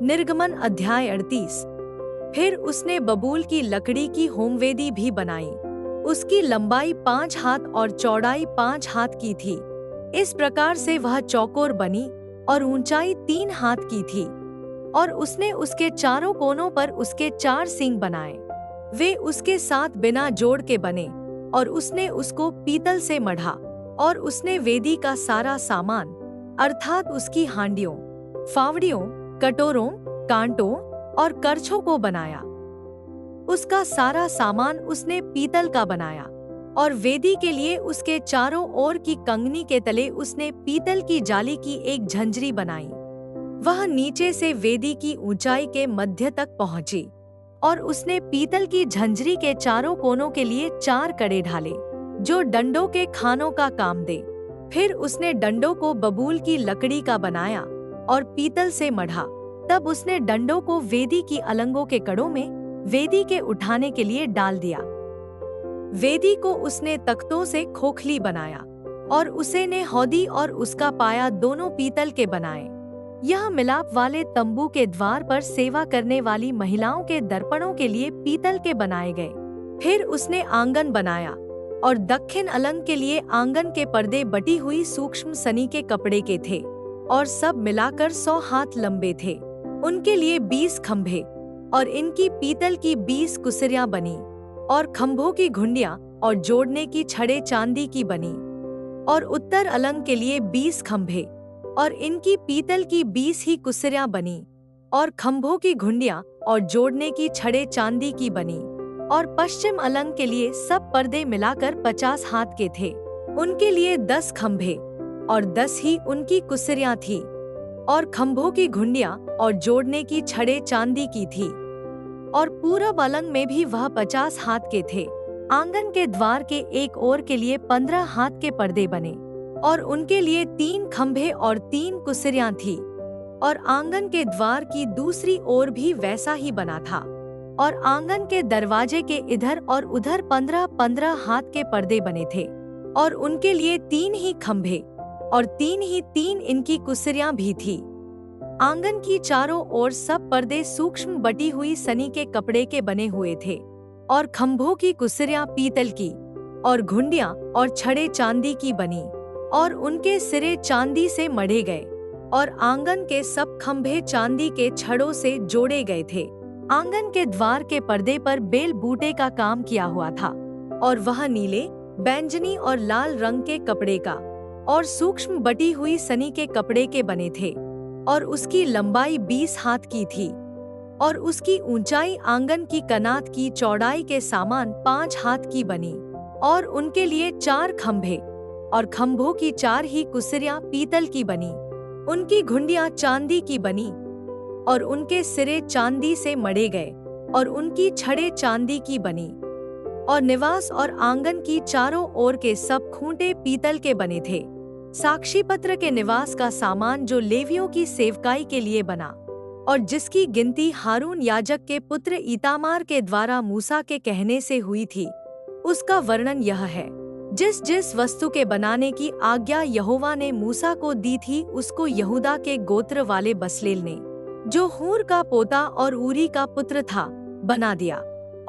निर्गमन अध्याय 38। फिर उसने बबूल की लकड़ी की होमवेदी भी बनाई। उसकी लंबाई 5 हाथ और चौड़ाई 5 हाथ की थी। इस प्रकार से वह चौकोर बनी और ऊंचाई 3 हाथ की थी। और उसने उसके चारों कोनों पर उसके 4 सींग बनाए। वे उसके साथ बिना जोड़ के बने और उसने उसको पीतल से मढ़ा। और उसने वेदी का सारा सामान अर्थात उसकी हांडियों, फावड़ियों, कटोरों, कांटों और करछों को बनाया। उसका सारा सामान उसने पीतल का बनाया। और वेदी के लिए उसके चारों ओर की कंगनी के तले उसने पीतल की जाली की एक झंझरी बनाई। वह नीचे से वेदी की ऊंचाई के मध्य तक पहुंची। और उसने पीतल की झंझरी के चारों कोनों के लिए 4 कड़े ढाले, जो डंडों के खानों का काम दे। फिर उसने डंडों को बबूल की लकड़ी का बनाया और पीतल से मढ़ा। तब उसने डंडों को वेदी की अलंगों के कड़ों में वेदी के उठाने के लिए डाल दिया। वेदी को उसने तख्तों से खोखली बनाया और उसे ने हौदी और उसका पाया दोनों पीतल के बनाए। यह मिलाप वाले तंबू के द्वार पर सेवा करने वाली महिलाओं के दर्पणों के लिए पीतल के बनाए गए। फिर उसने आंगन बनाया और दक्षिण अलंग के लिए आंगन के पर्दे बटी हुई सूक्ष्म सनी के कपड़े के थे और सब मिलाकर 100 हाथ लंबे थे। उनके लिए 20 खंभे और इनकी पीतल की 20 कुसरियां बनी। और खंभों की घुंडियां और जोड़ने की छड़ें चांदी की बनी। और उत्तर अलंग के लिए 20 खंभे और इनकी पीतल की 20 ही कुसरियां बनी। और खंभों की घुंडियां और जोड़ने की छड़ें चांदी की बनी। और पश्चिम अलंग के लिए सब पर्दे मिलाकर 50 हाथ के थे। उनके लिए 10 खंभे और 10 ही उनकी कुसरियां थी। और खंभों की घुंडियां और जोड़ने की छड़ें चांदी की थी। और पूरब अलंग में भी वह 50 हाथ के थे। आंगन के द्वार के एक ओर के लिए 15 हाथ के पर्दे बने और उनके लिए 3 खंभे और 3 कुसरियां थी। और आंगन के द्वार की दूसरी ओर भी वैसा ही बना था। और आंगन के दरवाजे के इधर और उधर 15-15 हाथ के पर्दे बने थे। और उनके लिए 3 ही खंभे और 3 ही 3 इनकी कुसरियां भी थी। आंगन की चारों ओर सब पर्दे सूक्ष्म बटी हुई सनी के कपड़े के बने हुए थे। और खंभों की कुसरियां पीतल की और घुंडियां और छड़ें चांदी की बनी। और उनके सिरे चांदी से मढ़े गए। और आंगन के सब खंभे चांदी के छड़ों से जोड़े गए थे। आंगन के द्वार के पर्दे पर बेल बूटे का काम किया हुआ था। और वह नीले, बैंगनी और लाल रंग के कपड़े का और सूक्ष्म बटी हुई सनी के कपड़े के बने थे। और उसकी लंबाई 20 हाथ की थी। और उसकी ऊंचाई आंगन की कनात की चौड़ाई के समान 5 हाथ की बनी। और उनके लिए 4 खंभे और खंभों की 4 ही कुसरियां पीतल की बनी। उनकी घुंडियां चांदी की बनी और उनके सिरे चांदी से मढ़े गए और उनकी छड़ें चांदी की बनी। और निवास और आंगन की चारों ओर के सब खूंटे पीतल के बने थे। साक्षी पत्र के निवास का सामान जो लेवियों की सेवकाई के लिए बना और जिसकी गिनती हारून याजक के पुत्र ईतामार के द्वारा मूसा के कहने से हुई थी, उसका वर्णन यह है। जिस जिस वस्तु के बनाने की आज्ञा यहोवा ने मूसा को दी थी, उसको यहूदा के गोत्र वाले बसलेल ने, जो हूर का पोता और ऊरी का पुत्र था, बना दिया।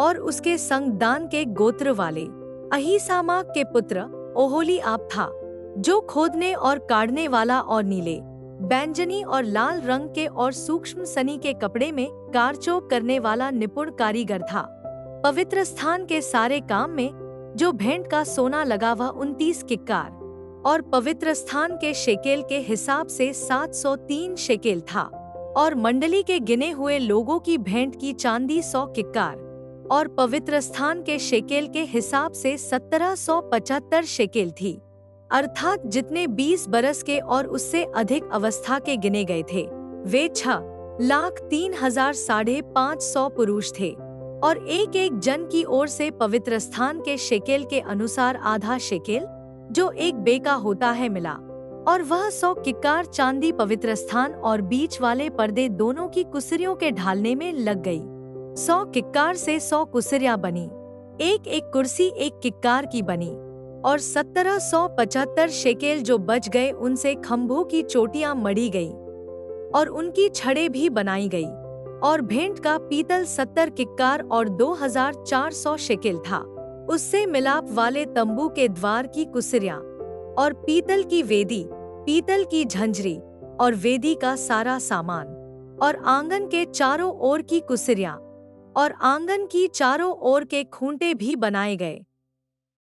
और उसके संग दान के गोत्र वाले अहीसामाक के पुत्र ओहोलीआब था, जो खोदने और काढ़ने वाला और नीले, बैंगनी और लाल रंग के और सूक्ष्म सनी के कपड़े में कारचोक करने वाला निपुण कारीगर था। पवित्र स्थान के सारे काम में जो भेंट का सोना लगा वह 29 किक्कार और पवित्र स्थान के शेकेल के हिसाब से 703 शेकेल था। और मंडली के गिने हुए लोगों की भेंट की चांदी 100 किक्कार और पवित्र स्थान के शेकेल के हिसाब से 1775 शेकेल थी। अर्थात जितने 20 बरस के और उससे अधिक अवस्था के गिने गए थे, वे 6,03,500 पुरुष थे। और एक एक जन की ओर से पवित्र स्थान के शेकेल के अनुसार आधा शेकेल, जो एक बेका होता है, मिला। और वह 100 किक्कार चांदी पवित्र स्थान और बीच वाले पर्दे दोनों की कुसरियों के ढालने में लग गई। 100 किक्कार से 100 कुसरियां बनी। एक एक कुर्सी 1 किक्कार की बनी। और 1775 शेकेल जो बच गए उनसे खंभों की चोटियां मढ़ी गई। और उनकी छड़ें भी बनाई गई। और भेंट का पीतल 70 किक्कार और 2400 शेकेल था। उससे मिलाप वाले तंबू के द्वार की कुसिरियां और पीतल की वेदी, पीतल की झंझरी और वेदी का सारा सामान, और आंगन के चारों ओर की कुसिरियां और आंगन की चारों ओर के खूंटे भी बनाए गए।